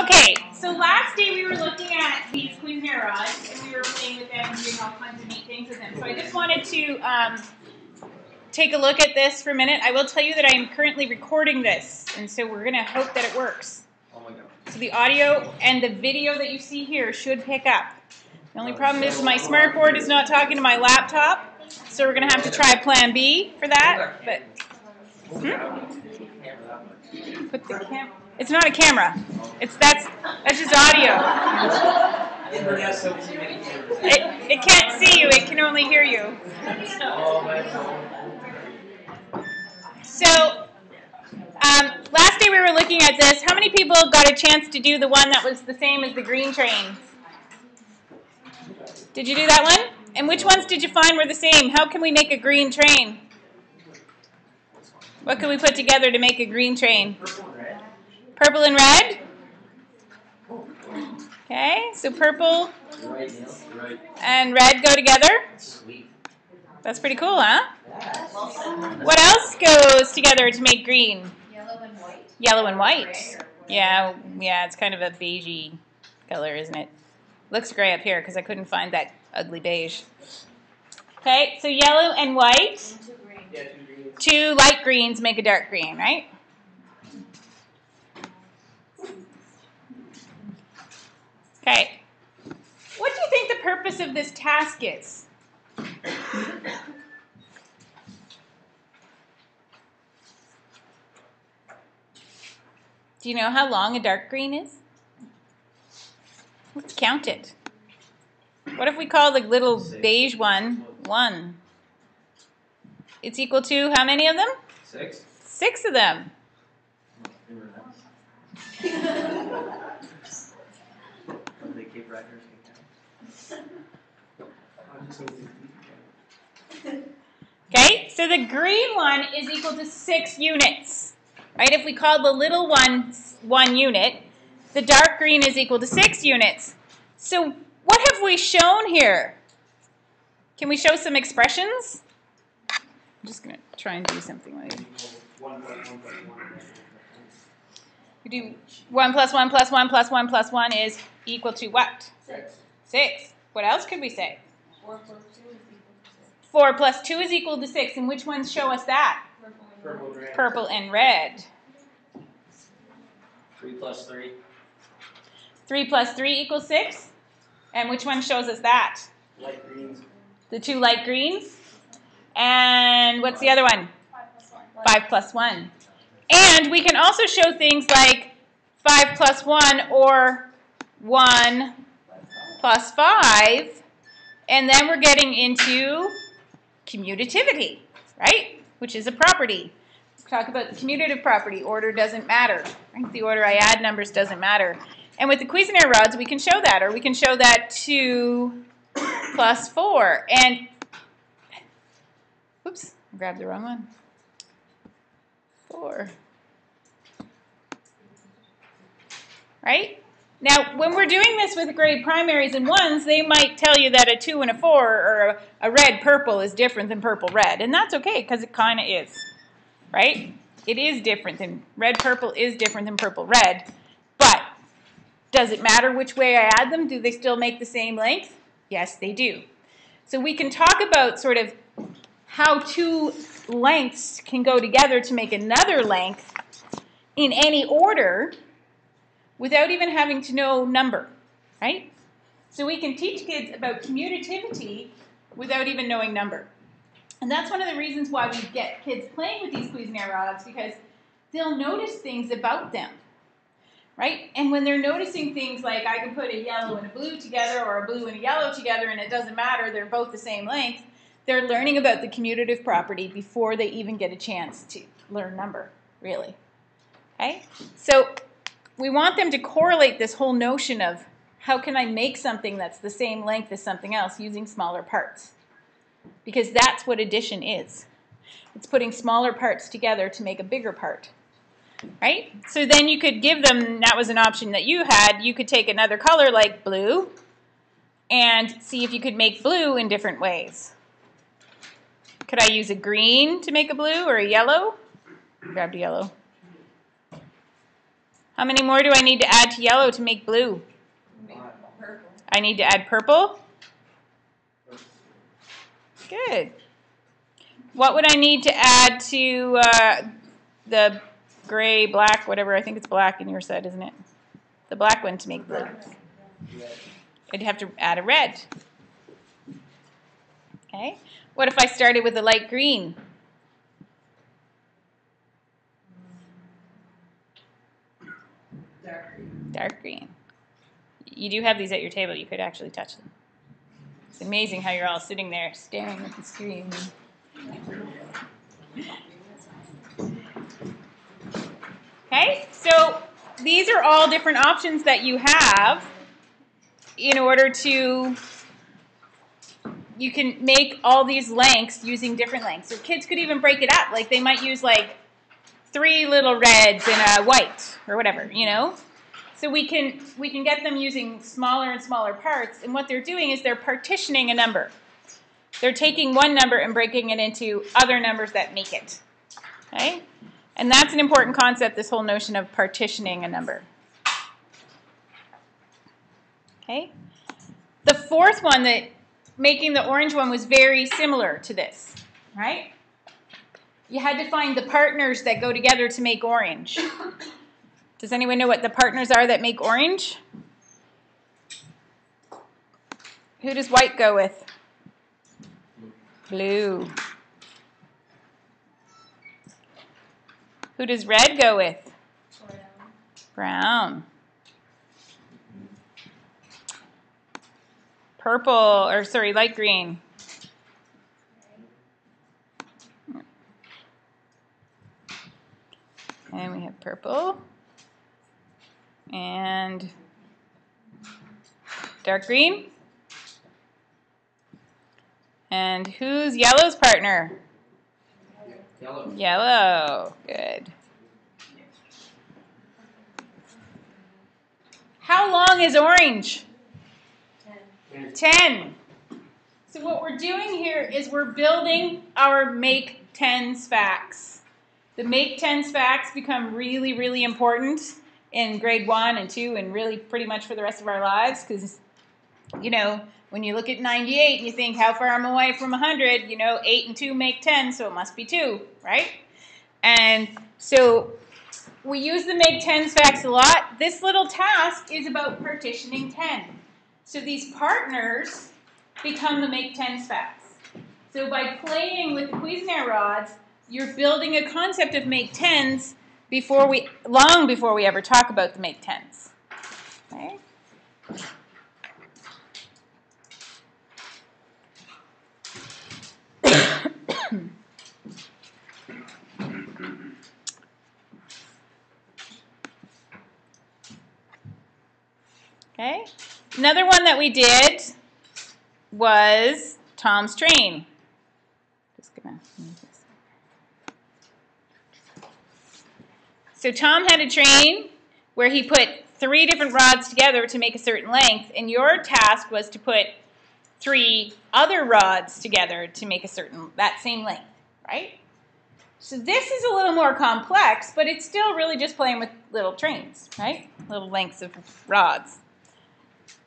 Okay, so last day we were looking at these cuisenaire rods, and we were playing with them and doing all kinds of neat things with them. So I just wanted to take a look at this for a minute. I will tell you that I am currently recording this, and so we're going to hope that it works. Oh my God. So the audio and the video that you see here should pick up. The only problem is my smartboard is not talking to my laptop, so we're going to have to try plan B for that. But put the it's not a camera. That's just audio. It can't see you. It can only hear you. So last day we were looking at this. How many people got a chance to do the one that was the same as the green train? Did you do that one? And which ones did you find were the same? How can we make a green train? What can we put together to make a green train? Purple and red? Okay, so purple and red go together? That's pretty cool, huh? What else goes together to make green? Yellow and white. Yellow and white. Yeah, it's kind of a beigey color, isn't it? Looks gray up here because I couldn't find that ugly beige. Okay, so yellow and white. Two light greens make a dark green, right? Okay. What do you think the purpose of this task is? Do you know how long a dark green is? Let's count it. What if we call the little beige one 1? It's equal to how many of them? 6. 6 of them. Okay, so the green one is equal to 6 units. Right? If we call the little one 1 unit, the dark green is equal to 6 units. So what have we shown here? Can we show some expressions? I'm just going to try and do something like you do 1 plus 1 plus 1 plus 1 plus 1 is equal to what? 6. What else could we say? 4 plus 2 is equal to 6. And which ones show us that? Purple and red. 3 plus 3. 3 plus 3 equals 6. And which one shows us that? Light greens. The 2 light greens. And what's the other one? 5 plus 1. And we can also show things like 5 plus 1 or 1 plus 5. And then we're getting into commutativity, right? Which is a property. Let's talk about the commutative property. Order doesn't matter. Right? The order I add numbers doesn't matter. And with the cuisenaire rods, we can show that. Or we can show that 2 plus 4. And, oops, I grabbed the wrong one. 4. Right? Now, when we're doing this with grade primaries and ones, they might tell you that a 2 and a 4 or a red-purple is different than purple-red. And that's okay, because it kind of is. Right? It is different than red-purple is different than purple-red. But does it matter which way I add them? Do they still make the same length? Yes, they do. So we can talk about sort of how 2 lengths can go together to make another length in any order without even having to know number, right? So we can teach kids about commutativity without even knowing number. And that's one of the reasons why we get kids playing with these cuisenaire rods, because they'll notice things about them, right? And when they're noticing things like I can put a yellow and a blue together or a blue and a yellow together and it doesn't matter, they're both the same length, they're learning about the commutative property before they even get a chance to learn number, really. Okay? So we want them to correlate this whole notion of how can I make something that's the same length as something else using smaller parts? Because that's what addition is. It's putting smaller parts together to make a bigger part. Right? So then you could give them, that was an option that you had, you could take another color like blue and see if you could make blue in different ways. Could I use a green to make a blue or a yellow? Grabbed a yellow. How many more do I need to add to yellow to make blue? Purple. I need to add purple. Good. What would I need to add to the gray, black, whatever? I think it's black in your set, isn't it? The black one to make blue. I'd have to add a red. Okay. What if I started with a light green? Dark green. Dark green. You do have these at your table. You could actually touch them. It's amazing how you're all sitting there staring at the screen. Okay, so these are all different options that you have in order to, you can make all these lengths using different lengths. So kids could even break it up. Like they might use like 3 little reds and a white or whatever, you know? So we can get them using smaller and smaller parts, and what they're doing is they're partitioning a number. They're taking one number and breaking it into other numbers that make it. Okay? And that's an important concept, this whole notion of partitioning a number. Okay? The fourth one, that making the orange one, was very similar to this, right? You had to find the partners that go together to make orange. Does anyone know what the partners are that make orange? Who does white go with? Blue. Who does red go with? Brown. Purple, or sorry, light green. And we have purple. And dark green. And who's yellow's partner? Yellow. Yellow. Good. How long is orange? 10. So what we're doing here is we're building our make 10s facts. The make 10s facts become really, really important in grade 1 and 2 and really pretty much for the rest of our lives, because, you know, when you look at 98 and you think, how far am I away from 100? You know, 8 and 2 make 10, so it must be 2, right? And so we use the make 10s facts a lot. This little task is about partitioning 10. So these partners become the make 10s facts. So by playing with the cuisenaire rods, you're building a concept of make 10s long before we ever talk about the make 10s. Okay? Okay. Another one that we did was Tom's train. Just gonna move this. So Tom had a train where he put 3 different rods together to make a certain length, and your task was to put 3 other rods together to make that same length, right? So this is a little more complex, but it's still really just playing with little trains, right? Little lengths of rods.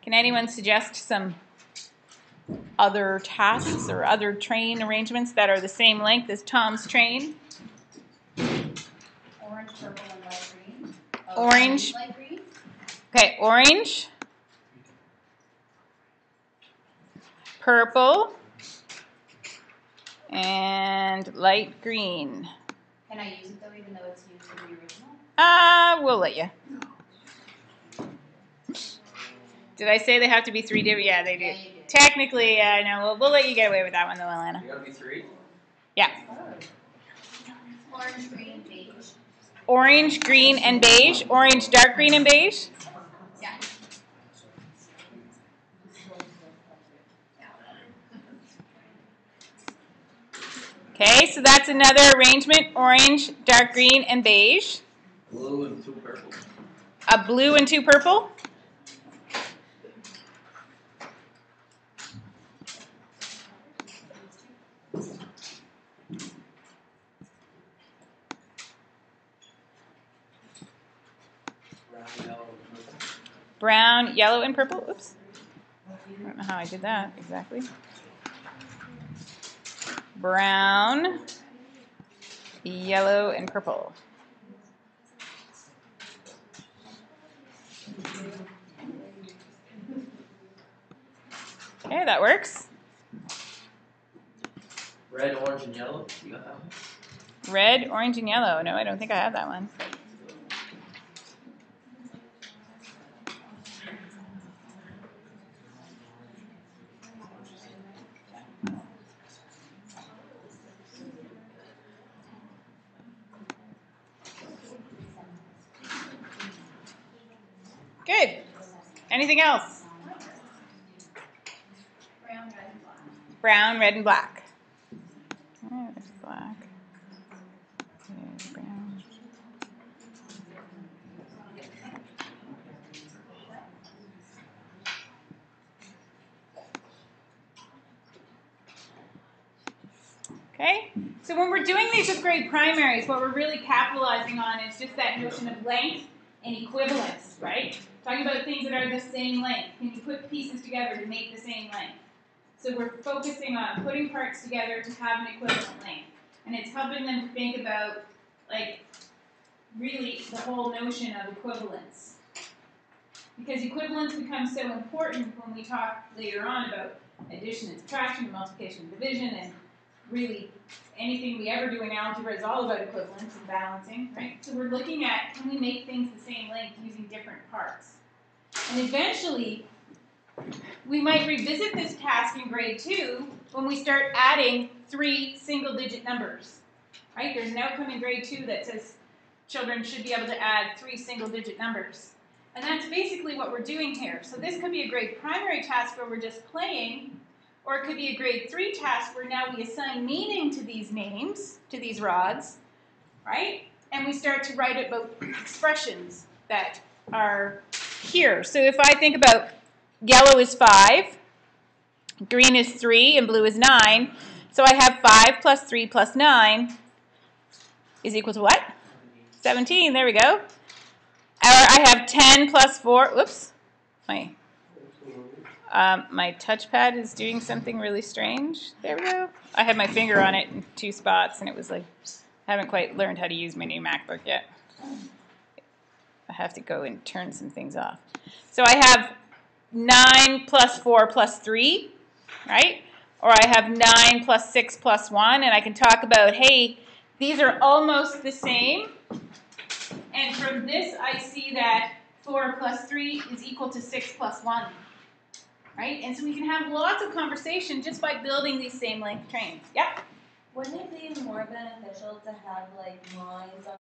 Can anyone suggest some other tasks or other train arrangements that are the same length as Tom's train? Orange, purple, and light green. Orange. Light green. Okay, orange. Purple. And light green. Can I use it though, even though it's used in the original? We'll let you. Did I say they have to be 3 different? Yeah, they do. Yeah, you did. Technically, no, we'll let you get away with that one though, Alana. You gotta be 3? Yeah. Orange, green, beige. Orange, green, and beige. Orange, dark green, and beige. Yeah. Okay, so that's another arrangement. Orange, dark green, and beige. Blue and 2 purple. A blue and 2 purple. Brown, yellow, and purple. Oops. I don't know how I did that exactly. Brown, yellow, and purple. Okay, that works. Red, orange, and yellow. You got that one? Red, orange, and yellow. No, I don't think I have that one. Good. Anything else? Brown, red, and black. Brown, red, and black. Oh, there's black. There's brown. Okay, so when we're doing these with grade primaries, what we're really capitalizing on is just that notion of length and equivalence, right? Talking about things that are the same length. Can you put pieces together to make the same length? So we're focusing on putting parts together to have an equivalent length. And it's helping them to think about, like, really the whole notion of equivalence. Because equivalence becomes so important when we talk later on about addition and subtraction, multiplication and division, and really anything we ever do in algebra is all about equivalence and balancing, right? So we're looking at, can we make things the same length using different parts? And eventually, we might revisit this task in grade 2 when we start adding 3 single-digit numbers, right? There's an outcome in grade 2 that says children should be able to add 3 single-digit numbers. And that's basically what we're doing here. So this could be a grade primary task where we're just playing, or it could be a grade 3 task where now we assign meaning to these names, to these rods, right? And we start to write about expressions that are here. So if I think about yellow is 5, green is 3, and blue is 9. So I have 5 plus 3 plus 9 is equal to what? 17. There we go. Or I have 10 plus 4. Whoops. My touchpad is doing something really strange. There we go. I had my finger on it in 2 spots, and it was like, I haven't quite learned how to use my new MacBook yet. I have to go and turn some things off. So I have 9 plus 4 plus 3, right? Or I have 9 plus 6 plus 1, and I can talk about, hey, these are almost the same. And from this, I see that 4 plus 3 is equal to 6 plus 1, right? And so we can have lots of conversation just by building these same length trains. Yep? Wouldn't it be more beneficial to have, like, lines on